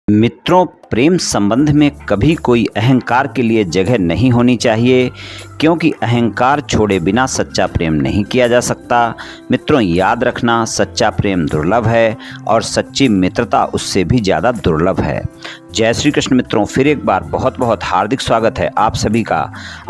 मित्रों, प्रेम संबंध में कभी कोई अहंकार के लिए जगह नहीं होनी चाहिए, क्योंकि अहंकार छोड़े बिना सच्चा प्रेम नहीं किया जा सकता। मित्रों, याद रखना, सच्चा प्रेम दुर्लभ है और सच्ची मित्रता उससे भी ज़्यादा दुर्लभ है। जय श्री कृष्ण। मित्रों, फिर एक बार बहुत बहुत हार्दिक स्वागत है आप सभी का।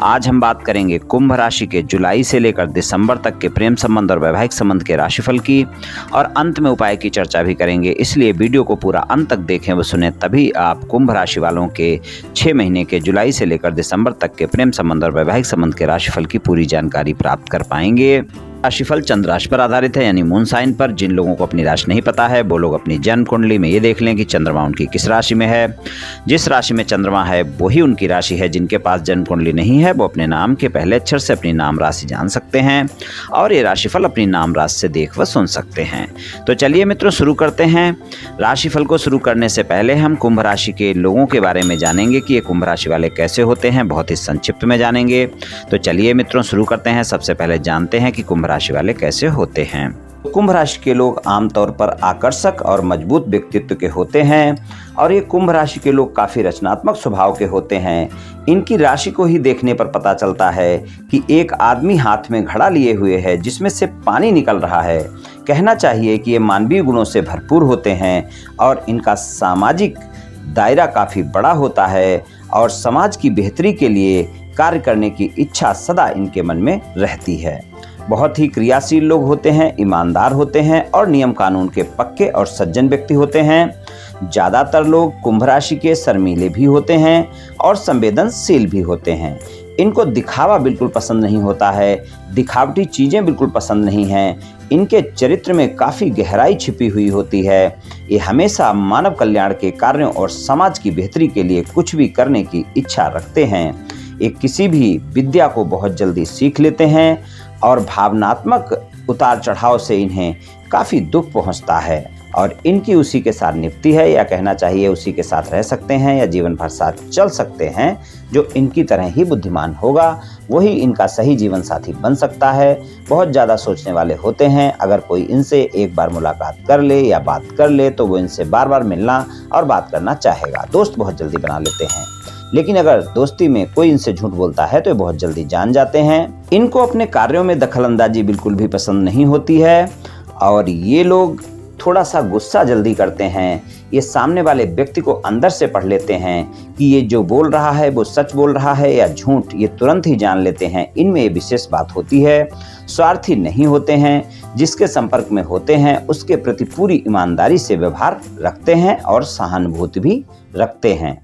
आज हम बात करेंगे कुंभ राशि के जुलाई से लेकर दिसंबर तक के प्रेम संबंध और वैवाहिक संबंध के राशिफल की, और अंत में उपाय की चर्चा भी करेंगे। इसलिए वीडियो को पूरा अंत तक देखें व सुने, तभी आप कुंभ राशि वालों के 6 महीने के जुलाई से लेकर दिसंबर तक के प्रेम संबंध और वैवाहिक संबंध के राशिफल की पूरी जानकारी प्राप्त कर पाएंगे। राशिफल चंद्र राशि पर आधारित है, यानी मून साइन पर। जिन लोगों को अपनी राशि नहीं पता है वो लोग अपनी जन्म कुंडली में ये देख लें कि चंद्रमा उनकी किस राशि में है। जिस राशि में चंद्रमा है वही उनकी राशि है। जिनके पास जन्म कुंडली नहीं है वो अपने नाम के पहले अक्षर से अपनी नाम राशि जान सकते हैं, और ये राशिफल अपनी नाम राशि से देख व सुन सकते हैं। तो चलिए मित्रों, शुरू करते हैं। राशिफल को शुरू करने से पहले हम कुंभ राशि के लोगों के बारे में जानेंगे कि ये कुंभ राशि वाले कैसे होते हैं, बहुत ही संक्षिप्त में जानेंगे। तो चलिए मित्रों, शुरू करते हैं। सबसे पहले जानते हैं कि कुंभ राशि वाले कैसे होते हैं। कुंभ राशि के लोग आमतौर पर आकर्षक और मजबूत व्यक्तित्व के होते हैं, और ये कुंभ राशि के लोग काफी रचनात्मक स्वभाव के होते हैं। इनकी राशि को ही देखने पर पता चलता है कि एक आदमी हाथ में घड़ा लिए हुए है जिसमें से पानी निकल रहा है। कहना चाहिए कि ये मानवीय गुणों से भरपूर होते हैं, और इनका सामाजिक दायरा काफी बड़ा होता है, और समाज की बेहतरी के लिए कार्य करने की इच्छा सदा इनके मन में रहती है। बहुत ही क्रियाशील लोग होते हैं, ईमानदार होते हैं, और नियम कानून के पक्के और सज्जन व्यक्ति होते हैं। ज़्यादातर लोग कुंभ राशि के शर्मीले भी होते हैं और संवेदनशील भी होते हैं। इनको दिखावा बिल्कुल पसंद नहीं होता है, दिखावटी चीज़ें बिल्कुल पसंद नहीं हैं। इनके चरित्र में काफ़ी गहराई छिपी हुई होती है। ये हमेशा मानव कल्याण के कार्यों और समाज की बेहतरी के लिए कुछ भी करने की इच्छा रखते हैं। ये किसी भी विद्या को बहुत जल्दी सीख लेते हैं, और भावनात्मक उतार चढ़ाव से इन्हें काफ़ी दुख पहुंचता है, और इनकी उसी के साथ निपटी है, या कहना चाहिए उसी के साथ रह सकते हैं या जीवन भर साथ चल सकते हैं। जो इनकी तरह ही बुद्धिमान होगा वही इनका सही जीवन साथी बन सकता है। बहुत ज़्यादा सोचने वाले होते हैं। अगर कोई इनसे एक बार मुलाकात कर ले या बात कर ले तो वो इनसे बार बार मिलना और बात करना चाहेगा। दोस्त बहुत जल्दी बना लेते हैं, लेकिन अगर दोस्ती में कोई इनसे झूठ बोलता है तो ये बहुत जल्दी जान जाते हैं। इनको अपने कार्यों में दखलंदाजी बिल्कुल भी पसंद नहीं होती है, और ये लोग थोड़ा सा गुस्सा जल्दी करते हैं। ये सामने वाले व्यक्ति को अंदर से पढ़ लेते हैं कि ये जो बोल रहा है वो सच बोल रहा है या झूठ, ये तुरंत ही जान लेते हैं। इनमें ये विशेष बात होती है। स्वार्थी नहीं होते हैं, जिसके संपर्क में होते हैं उसके प्रति पूरी ईमानदारी से व्यवहार रखते हैं और सहानुभूति भी रखते हैं।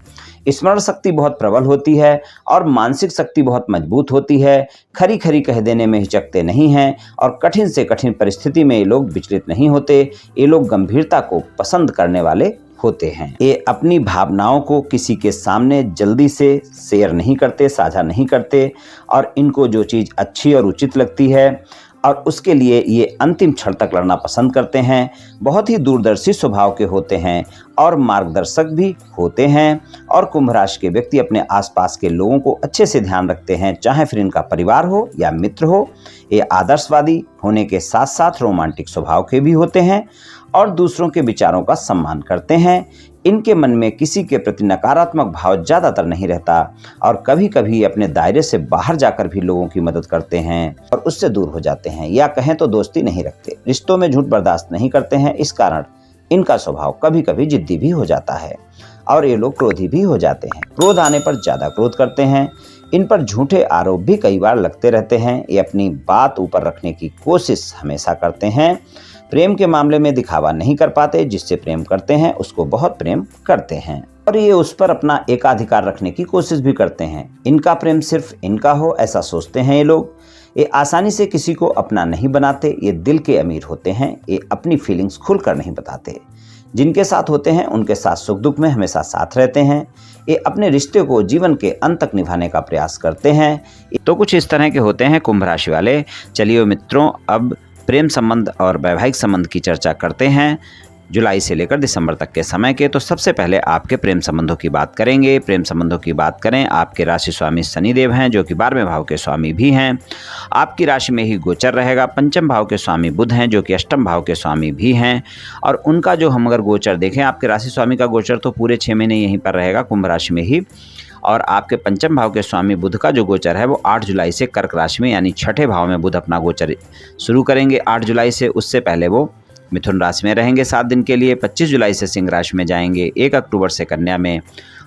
स्मरण शक्ति बहुत प्रबल होती है और मानसिक शक्ति बहुत मजबूत होती है। खरी खरी कह देने में हिचकते नहीं हैं, और कठिन से कठिन परिस्थिति में ये लोग विचलित नहीं होते। ये लोग गंभीरता को पसंद करने वाले होते हैं। ये अपनी भावनाओं को किसी के सामने जल्दी से शेयर नहीं करते, साझा नहीं करते, और इनको जो चीज़ अच्छी और उचित लगती है और उसके लिए ये अंतिम क्षण तक लड़ना पसंद करते हैं। बहुत ही दूरदर्शी स्वभाव के होते हैं और मार्गदर्शक भी होते हैं। और कुंभ राशि के व्यक्ति अपने आसपास के लोगों को अच्छे से ध्यान रखते हैं, चाहे फिर इनका परिवार हो या मित्र हो। ये आदर्शवादी होने के साथ साथ रोमांटिक स्वभाव के भी होते हैं, और दूसरों के विचारों का सम्मान करते हैं। इनके मन में किसी के प्रति नकारात्मक भाव ज़्यादातर नहीं रहता, और कभी कभी अपने दायरे से बाहर जाकर भी लोगों की मदद करते हैं और उससे दूर हो जाते हैं, या कहें तो दोस्ती नहीं रखते। रिश्तों में झूठ बर्दाश्त नहीं करते हैं। इस कारण इनका स्वभाव कभी कभी जिद्दी भी हो जाता है, और ये लोग क्रोधी भी हो जाते हैं। क्रोध आने पर ज़्यादा क्रोध करते हैं। इन पर झूठे आरोप भी कई बार लगते रहते हैं। ये अपनी बात ऊपर रखने की कोशिश हमेशा करते हैं। प्रेम के मामले में दिखावा नहीं कर पाते। जिससे प्रेम करते हैं उसको बहुत प्रेम करते हैं, और ये उस पर अपना एकाधिकार रखने की कोशिश भी करते हैं। इनका प्रेम सिर्फ इनका हो ऐसा सोचते हैं ये लोग। ये आसानी से किसी को अपना नहीं बनाते। ये दिल के अमीर होते हैं। ये अपनी फीलिंग्स खुलकर नहीं बताते। जिनके साथ होते हैं उनके साथ सुख दुख में हमेशा साथ रहते हैं। ये अपने रिश्ते को जीवन के अंत तक निभाने का प्रयास करते हैं। तो कुछ इस तरह के होते हैं कुंभ राशि वाले। चलिए मित्रों, अब प्रेम संबंध और वैवाहिक संबंध की चर्चा करते हैं। जुलाई से लेकर दिसंबर तक के समय के। तो सबसे पहले आपके प्रेम संबंधों की बात करेंगे। प्रेम संबंधों की बात करें, आपके राशि स्वामी शनिदेव हैं जो कि 12वें भाव के स्वामी भी हैं। आपकी राशि में ही गोचर रहेगा। पंचम भाव के स्वामी बुध हैं जो कि अष्टम भाव के स्वामी भी हैं। और उनका जो हम अगर गोचर देखें, आपके राशि स्वामी का गोचर तो पूरे 6 महीने यहीं पर रहेगा कुंभ राशि में ही। और आपके पंचम भाव के स्वामी बुध का जो गोचर है वो 8 जुलाई से कर्क राशि में यानी छठे भाव में बुध अपना गोचर शुरू करेंगे 8 जुलाई से। उससे पहले वो मिथुन राशि में रहेंगे 7 दिन के लिए। 25 जुलाई से सिंह राशि में जाएंगे, 1 अक्टूबर से कन्या में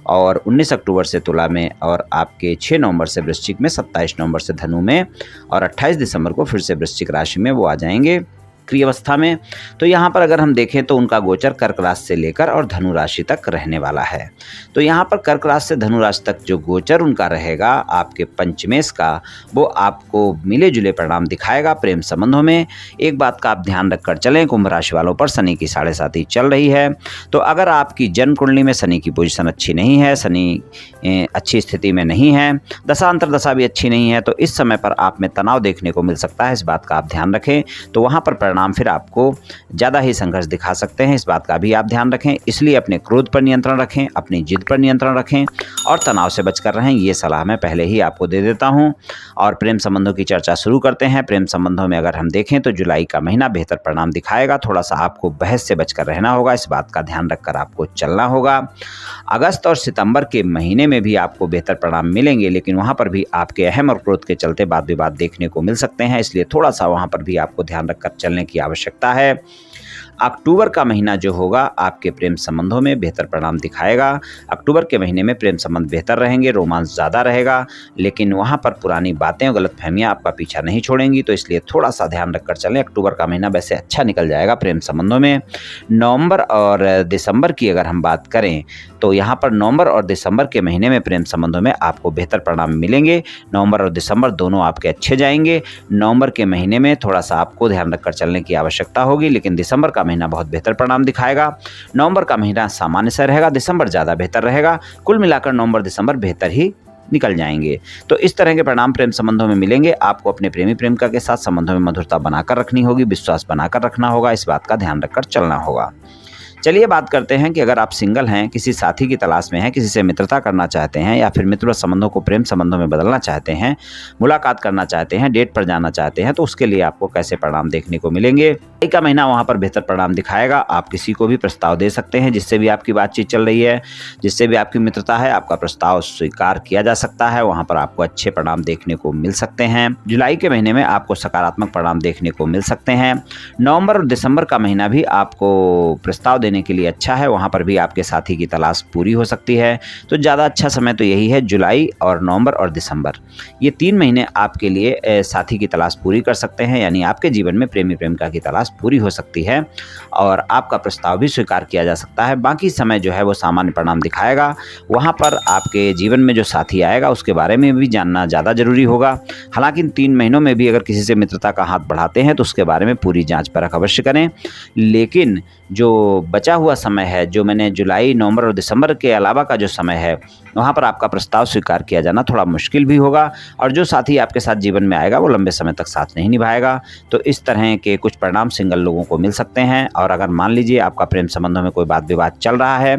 और 19 अक्टूबर से तुला में, और आपके 6 नवंबर से वृश्चिक में, 27 नवंबर से धनु में और 28 दिसंबर को फिर से वृश्चिक राशि में वो आ जाएंगे सक्रिय अवस्था में। तो यहाँ पर अगर हम देखें तो उनका गोचर कर्क राशि से लेकर और धनु राशि तक रहने वाला है। तो यहाँ पर कर्क राशि से धनु राशि तक जो गोचर उनका रहेगा आपके पंचमेश का, वो आपको मिले जुले परिणाम दिखाएगा प्रेम संबंधों में। एक बात का आप ध्यान रखकर चलें, कुंभ राशि वालों पर शनि की 7.5 चल रही है। तो अगर आपकी जन्म कुंडली में शनि की पोजीशन अच्छी नहीं है, शनि अच्छी स्थिति में नहीं है, दशा अंतर्दशा भी अच्छी नहीं है, तो इस समय पर आप में तनाव देखने को मिल सकता है। इस बात का आप ध्यान रखें। तो वहाँ पर परिणाम फिर आपको ज़्यादा ही संघर्ष दिखा सकते हैं। इस बात का भी आप ध्यान रखें। इसलिए अपने क्रोध पर नियंत्रण रखें, अपनी जिद पर नियंत्रण रखें और तनाव से बचकर रहें। ये सलाह मैं पहले ही आपको दे देता हूँ। और प्रेम संबंधों की चर्चा शुरू करते हैं। प्रेम संबंधों में अगर हम देखें तो जुलाई का महीना बेहतर परिणाम दिखाएगा। थोड़ा सा आपको बहस से बचकर रहना होगा, इस बात का ध्यान रखकर आपको चलना होगा। अगस्त और सितंबर के महीने में भी आपको बेहतर परिणाम मिलेंगे, लेकिन वहाँ पर भी आपके अहम और क्रोध के चलते वाद विवाद देखने को मिल सकते हैं। इसलिए थोड़ा सा वहाँ पर भी आपको ध्यान रखकर चलने की आवश्यकता है। अक्टूबर का महीना जो होगा आपके प्रेम संबंधों में बेहतर परिणाम दिखाएगा। अक्टूबर के महीने में प्रेम संबंध बेहतर रहेंगे, रोमांस ज़्यादा रहेगा, लेकिन वहाँ पर पुरानी बातें और गलतफहमियां आपका पीछा नहीं छोड़ेंगी। तो इसलिए थोड़ा सा ध्यान रखकर चलें। अक्टूबर का महीना वैसे अच्छा निकल जाएगा प्रेम संबंधों में। नवंबर और दिसंबर की अगर हम बात करें तो यहाँ पर नवंबर और दिसंबर के महीने में प्रेम संबंधों में आपको बेहतर परिणाम मिलेंगे। नवंबर और दिसंबर दोनों आपके अच्छे जाएंगे। नवंबर के महीने में थोड़ा सा आपको ध्यान रखकर चलने की आवश्यकता होगी, लेकिन दिसंबर का महीना बहुत बेहतर परिणाम दिखाएगा। नवंबर का महीना सामान्य से रहेगा, दिसंबर ज़्यादा बेहतर रहेगा। कुल मिलाकर नवंबर दिसंबर बेहतर ही निकल जाएंगे। तो इस तरह के परिणाम प्रेम संबंधों में मिलेंगे। आपको अपने प्रेमी प्रेमिका के साथ संबंधों में मधुरता बनाकर रखनी होगी, विश्वास बनाकर रखना होगा। इस बात का ध्यान रखकर चलना होगा। चलिए बात करते हैं कि अगर आप सिंगल हैं, किसी साथी की तलाश में हैं, किसी से मित्रता करना चाहते हैं या फिर मित्रवत संबंधों को प्रेम संबंधों में बदलना चाहते हैं, मुलाकात करना चाहते हैं, डेट पर जाना चाहते हैं, तो उसके लिए आपको कैसे परिणाम देखने को मिलेंगे। मई का महीना वहाँ पर बेहतर परिणाम दिखाएगा। आप किसी को भी प्रस्ताव दे सकते हैं जिससे भी आपकी बातचीत चल रही है, जिससे भी आपकी मित्रता है, आपका प्रस्ताव स्वीकार किया जा सकता है। वहाँ पर आपको अच्छे परिणाम देखने को मिल सकते हैं। जुलाई के महीने में आपको सकारात्मक परिणाम देखने को मिल सकते हैं। नवंबर और दिसंबर का महीना भी आपको प्रस्ताव देने के लिए अच्छा है। वहां पर भी आपके साथी की तलाश पूरी हो सकती है। तो ज़्यादा अच्छा समय तो यही है, जुलाई और नवंबर और दिसंबर, ये 3 महीने आपके लिए साथी की तलाश पूरी कर सकते हैं। यानी आपके जीवन में प्रेमी प्रेमिका की तलाश पूरी हो सकती है और आपका प्रस्ताव भी स्वीकार किया जा सकता है। बाकी समय जो है वो सामान्य परिणाम दिखाएगा। वहाँ पर आपके जीवन में जो साथी आएगा उसके बारे में भी जानना ज़्यादा जरूरी होगा। हालांकि इन 3 महीनों में भी अगर किसी से मित्रता का हाथ बढ़ाते हैं तो उसके बारे में पूरी जांच परख अवश्य करें। लेकिन जो बचा हुआ समय है, जो मैंने जुलाई, नवंबर और दिसंबर के अलावा का जो समय है, वहाँ पर आपका प्रस्ताव स्वीकार किया जाना थोड़ा मुश्किल भी होगा और जो साथी आपके साथ जीवन में आएगा वो लंबे समय तक साथ नहीं निभाएगा। तो इस तरह के कुछ परिणाम सिंगल लोगों को मिल सकते हैं। और अगर मान लीजिए आपका प्रेम संबंधों में कोई वाद विवाद चल रहा है,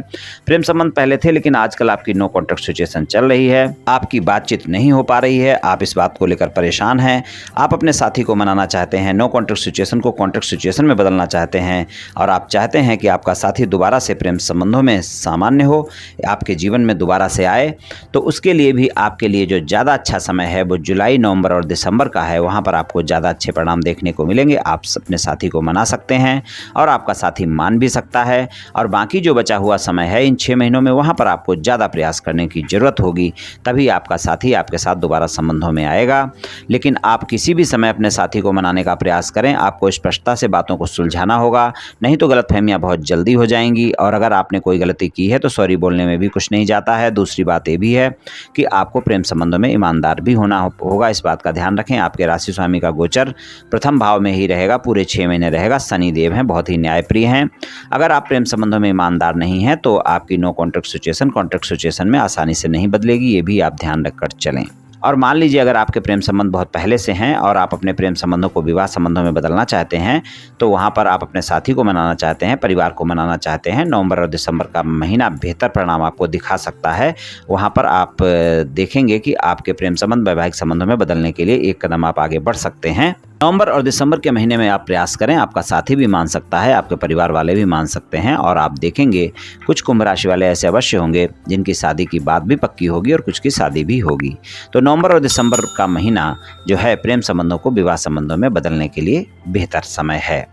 प्रेम संबंध पहले थे लेकिन आजकल आपकी नो कॉन्ट्रैक्ट सिचुएशन चल रही है, आपकी बातचीत नहीं हो पा रही है, आप इस बात को लेकर परेशान हैं, आप अपने साथी को मनाना चाहते हैं, नो कॉन्ट्रैक्ट सिचुएशन को कॉन्ट्रैक्ट सिचुएशन में बदलना चाहते हैं और आप चाहते हैं कि आपका साथी दोबारा से प्रेम संबंधों में सामान्य हो, आपके जीवन में दोबारा से आए, तो उसके लिए भी आपके लिए जो ज़्यादा अच्छा समय है वो जुलाई, नवंबर और दिसंबर का है। वहाँ पर आपको ज़्यादा अच्छे परिणाम देखने को मिलेंगे। आप अपने साथी को मना सकते हैं और आपका साथी मान भी सकता है। और बाकी जो बचा हुआ समय है इन 6 महीनों में, वहाँ पर आपको ज़्यादा प्रयास करने की ज़रूरत होगी, तभी आपका साथी आपके साथ दोबारा संबंधों में आएगा। लेकिन आप किसी भी समय अपने साथी को मनाने का प्रयास करें, आपको स्पष्टता से बातों को सुलझाना होगा, नहीं तो गलतफहमियां बहुत जल्दी हो जाएंगी। और अगर आपने कोई गलती की है तो सॉरी बोलने में भी कुछ नहीं जाता है। दूसरी बात ये भी है कि आपको प्रेम संबंधों में ईमानदार भी होना होगा। इस बात का ध्यान रखें। आपके राशि स्वामी का गोचर प्रथम भाव में ही रहेगा, पूरे 6 महीने रहेगा। शनिदेव हैं, बहुत ही न्यायप्रिय हैं। अगर आप प्रेम संबंधों में ईमानदार नहीं हैं तो आपकी no contract situation contract situation में आसानी से नहीं बदलेगी। ये भी आप ध्यान रखकर चलें। और मान लीजिए अगर आपके प्रेम संबंध बहुत पहले से हैं और आप अपने प्रेम संबंधों को विवाह संबंधों में बदलना चाहते हैं, तो वहाँ पर आप अपने साथी को मनाना चाहते हैं, परिवार को मनाना चाहते हैं, नवंबर और दिसंबर का महीना बेहतर परिणाम आपको दिखा सकता है। वहाँ पर आप देखेंगे कि आपके प्रेम संबंध वैवाहिक संबंधों में बदलने के लिए एक कदम आप आगे बढ़ सकते हैं। नवंबर और दिसंबर के महीने में आप प्रयास करें, आपका साथी भी मान सकता है, आपके परिवार वाले भी मान सकते हैं और आप देखेंगे कुछ कुंभ राशि वाले ऐसे अवश्य होंगे जिनकी शादी की बात भी पक्की होगी और कुछ की शादी भी होगी। तो नवंबर और दिसंबर का महीना जो है प्रेम संबंधों को विवाह संबंधों में बदलने के लिए बेहतर समय है।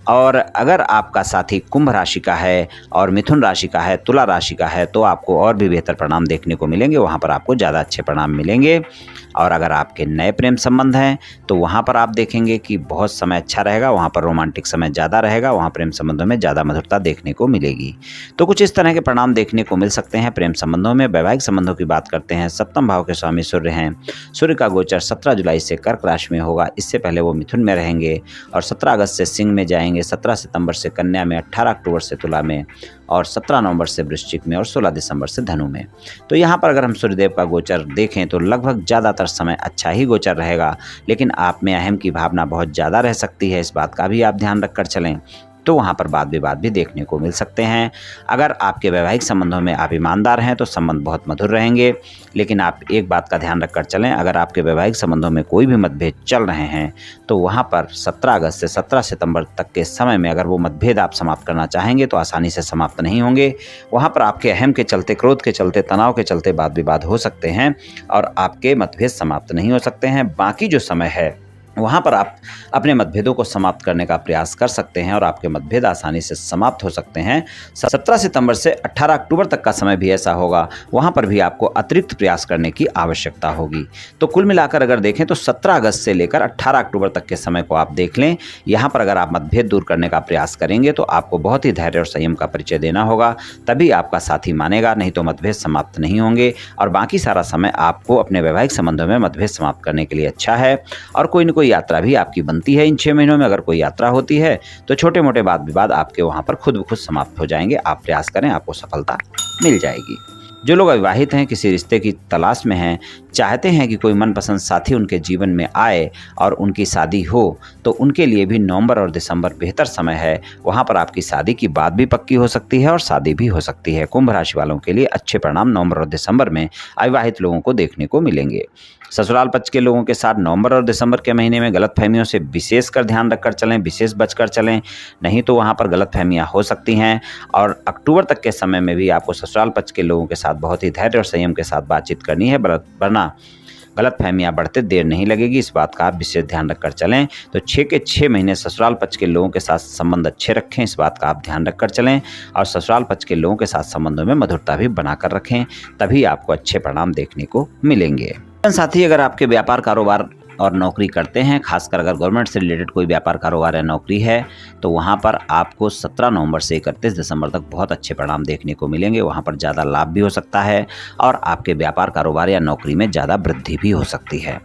और अगर आपका साथी कुंभ राशि का है और मिथुन राशि का है, तुला राशि का है, तो आपको और भी बेहतर परिणाम देखने को मिलेंगे, वहाँ पर आपको ज़्यादा अच्छे परिणाम मिलेंगे। और अगर आपके नए प्रेम संबंध हैं तो वहाँ पर आप देखेंगे कि बहुत समय अच्छा रहेगा, वहाँ पर रोमांटिक समय ज़्यादा रहेगा, वहाँ प्रेम संबंधों में ज़्यादा मधुरता देखने को मिलेगी। तो कुछ इस तरह के परिणाम देखने को मिल सकते हैं प्रेम संबंधों में। वैवाहिक संबंधों की बात करते हैं, सप्तम भाव के स्वामी सूर्य हैं। सूर्य का गोचर 17 जुलाई से कर्क राशि में होगा, इससे पहले वो मिथुन में रहेंगे और 17 अगस्त से सिंह में जाएंगे, 17 सितंबर से कन्या में, 18 अक्टूबर से तुला में और 17 नवंबर से वृश्चिक में और 16 दिसंबर से धनु में। तो यहाँ पर अगर हम सूर्यदेव का गोचर देखें तो लगभग ज़्यादातर समय अच्छा ही गोचर रहेगा, लेकिन आप में अहम की भावना बहुत ज़्यादा रह सकती है, इस बात का भी आप ध्यान रखकर चलें। तो वहाँ पर वाद विवाद भी देखने को मिल सकते हैं। अगर आपके वैवाहिक संबंधों में आप ईमानदार हैं तो संबंध बहुत मधुर रहेंगे, लेकिन आप एक बात का ध्यान रखकर चलें, अगर आपके वैवाहिक संबंधों में कोई भी मतभेद चल रहे हैं तो वहाँ पर 17 अगस्त से 17 सितंबर तक के समय में अगर वो मतभेद आप समाप्त करना चाहेंगे तो आसानी से समाप्त नहीं होंगे। वहाँ पर आपके अहम के चलते, क्रोध के चलते, तनाव के चलते वाद विवाद हो सकते हैं और आपके मतभेद समाप्त नहीं हो सकते हैं। बाकी जो समय है वहाँ पर आप अपने मतभेदों को समाप्त करने का प्रयास कर सकते हैं और आपके मतभेद आसानी से समाप्त हो सकते हैं। 17 सितंबर से 18 अक्टूबर तक का समय भी ऐसा होगा, वहाँ पर भी आपको अतिरिक्त प्रयास करने की आवश्यकता होगी। तो कुल मिलाकर अगर देखें तो 17 अगस्त से लेकर 18 अक्टूबर तक के समय को आप देख लें। यहाँ पर अगर आप मतभेद दूर करने का प्रयास करेंगे तो आपको बहुत ही धैर्य और संयम का परिचय देना होगा, तभी आपका साथी मानेगा, नहीं तो मतभेद समाप्त नहीं होंगे। और बाकी सारा समय आपको अपने वैवाहिक संबंधों में मतभेद समाप्त करने के लिए अच्छा है। और कोई न कोई यात्रा भी आपकी बनती है इन 6 महीनों में। अगर कोई यात्रा होती है तो छोटे मोटे वाद विवाद आपके वहां पर खुद ब खुद समाप्त हो जाएंगे। आप प्रयास करें, आपको सफलता मिल जाएगी। जो लोग अविवाहित हैं, किसी रिश्ते की तलाश में हैं, चाहते हैं कि कोई मनपसंद साथी उनके जीवन में आए और उनकी शादी हो, तो उनके लिए भी नवंबर और दिसंबर बेहतर समय है। वहाँ पर आपकी शादी की बात भी पक्की हो सकती है और शादी भी हो सकती है। कुंभ राशि वालों के लिए अच्छे परिणाम नवंबर और दिसंबर में अविवाहित लोगों को देखने को मिलेंगे। ससुराल पक्ष के लोगों के साथ नवंबर और दिसंबर के महीने में गलतफहमियों से विशेषकर ध्यान रखकर चलें, विशेष बचकर चलें, नहीं तो वहाँ पर गलतफहमियाँ हो सकती हैं। और अक्टूबर तक के समय में भी आपको ससुराल पक्ष के लोगों के साथ बहुत ही धैर्य और संयम के साथ बातचीत करनी है, वरना गलतफहमियाँ बढ़ते देर नहीं लगेगी, इस बात का आप विशेष ध्यान रखकर चलें। तो 6 के 6 महीने ससुराल पक्ष के लोगों के साथ संबंध अच्छे रखें, इस बात का आप ध्यान रखकर चलें। और ससुराल पक्ष के लोगों के साथ संबंधों में मधुरता भी बनाकर रखें, तभी आपको अच्छे परिणाम देखने को मिलेंगे। साथी, अगर आपके व्यापार, कारोबार और नौकरी करते हैं, खासकर अगर गवर्नमेंट से रिलेटेड कोई व्यापार, कारोबार या नौकरी है, तो वहाँ पर आपको 17 नवंबर से 31 दिसंबर तक बहुत अच्छे परिणाम देखने को मिलेंगे। वहाँ पर ज़्यादा लाभ भी हो सकता है और आपके व्यापार, कारोबार या नौकरी में ज़्यादा वृद्धि भी हो सकती है।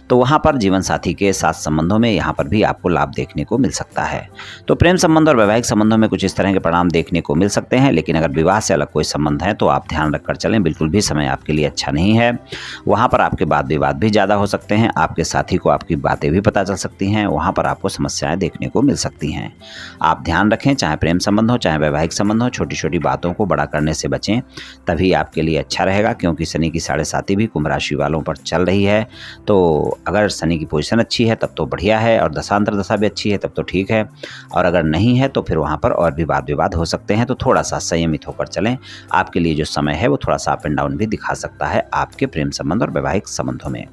तो वहाँ पर जीवन साथी के साथ संबंधों में यहाँ पर भी आपको लाभ देखने को मिल सकता है। तो प्रेम संबंध और वैवाहिक संबंधों में कुछ इस तरह के परिणाम देखने को मिल सकते हैं, लेकिन अगर विवाह से अलग कोई संबंध है तो आप ध्यान रखकर चलें, बिल्कुल भी समय आपके लिए अच्छा नहीं है। वहाँ पर आपके वाद विवाद भी ज़्यादा हो सकते हैं, आपके साथी को आपकी बातें भी पता चल सकती हैं, वहाँ पर आपको समस्याएं देखने को मिल सकती हैं। आप ध्यान रखें, चाहे प्रेम संबंध हो चाहे वैवाहिक संबंध हो, छोटी छोटी बातों को बड़ा करने से बचें, तभी आपके लिए अच्छा रहेगा। क्योंकि शनि की 7.5 भी कुंभ राशि वालों पर चल रही है, तो अगर शनि की पोजीशन अच्छी है तब तो बढ़िया है और दशांतर दशा भी अच्छी है तब तो ठीक है, और अगर नहीं है तो फिर वहाँ पर और भी वाद विवाद हो सकते हैं। तो थोड़ा सा संयमित होकर चलें, आपके लिए जो समय है वो थोड़ा सा अप एंड डाउन भी दिखा सकता है आपके प्रेम संबंध और वैवाहिक संबंधों में।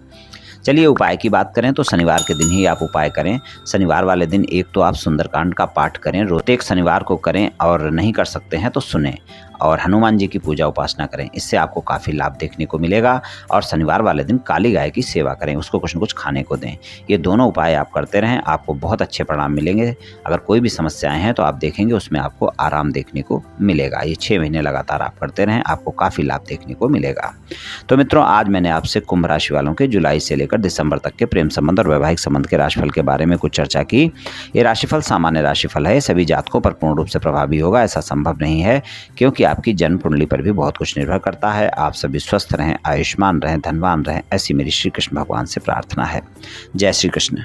चलिए उपाय की बात करें तो शनिवार के दिन ही आप उपाय करें। शनिवार वाले दिन एक तो आप सुंदरकांड का पाठ करें, प्रत्येक शनिवार को करें, और नहीं कर सकते हैं तो सुनें, और हनुमान जी की पूजा उपासना करें, इससे आपको काफ़ी लाभ देखने को मिलेगा। और शनिवार वाले दिन काली गाय की सेवा करें, उसको कुछ न कुछ खाने को दें। ये दोनों उपाय आप करते रहें, आपको बहुत अच्छे परिणाम मिलेंगे। अगर कोई भी समस्याएं हैं तो आप देखेंगे उसमें आपको आराम देखने को मिलेगा। ये 6 महीने लगातार आप करते रहें, आपको काफ़ी लाभ देखने को मिलेगा। तो मित्रों, आज मैंने आपसे कुंभ राशि वालों के जुलाई से लेकर दिसंबर तक के प्रेम संबंध और वैवाहिक संबंध के राशिफल के बारे में कुछ चर्चा की। ये राशिफल सामान्य राशिफल है, सभी जातकों पर पूर्ण रूप से प्रभावी होगा ऐसा संभव नहीं है, क्योंकि आपकी जन्म कुंडली पर भी बहुत कुछ निर्भर करता है। आप सभी स्वस्थ रहें, आयुष्मान रहें, धनवान रहें, ऐसी मेरी श्री कृष्ण भगवान से प्रार्थना है। जय श्री कृष्ण।